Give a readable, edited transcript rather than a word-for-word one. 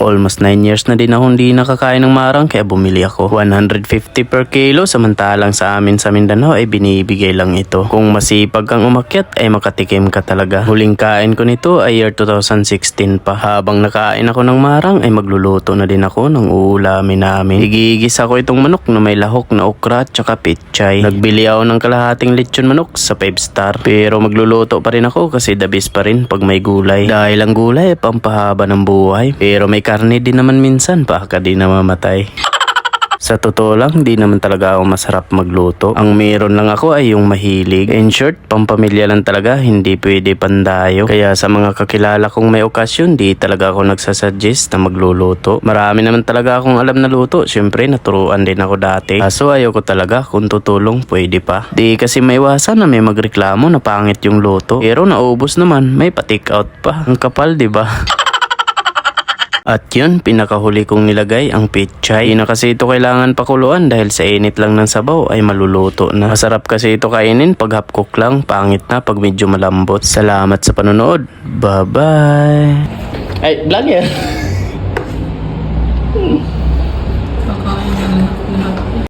Almost 9 years na din ako hindi nakakain ng marang kaya bumili ako. 150 per kilo samantalang sa amin sa Mindanao ay binibigay lang ito. Kung masipag kang umakyat ay makatikim ka talaga. Huling kain ko nito ay year 2016 pa. Habang nakain ako ng marang ay magluluto na din ako ng uulamin namin. Igigis ako itong manok na may lahok na okra at saka pichay. Nagbili ako ng kalahating lechon manok sa 5 star. Pero magluluto pa rin ako kasi the best pa rin pag may gulay. Dahil ang gulay ay pampahaba ng buhay. Pero may karne din naman minsan baka di na mamatay. Sa totoo lang, di naman talaga ako masarap magluto. Ang meron lang ako ay yung mahilig. In short, pampamilya lang talaga, hindi pwede pandayo. Kaya sa mga kakilala kong may okasyon, di talaga ako nagsasuggest na magluluto. Marami naman talaga akong alam na luto. Siyempre, naturuan din ako dati. Kaso ayoko talaga, kung tutulong, pwede pa. Di kasi maiwasan na may magreklamo na pangit yung luto. Pero naubos naman, may pa-take out pa. Ang kapal, di ba? At yun, pinakahuli kong nilagay ang pichay. Di na kasi ito kailangan pakuluan dahil sa init lang ng sabaw ay maluluto na. Masarap kasi ito kainin pag half cook lang, pangit na pag medyo malambot. Salamat sa panonood. Bye-bye! Ay, vlogger!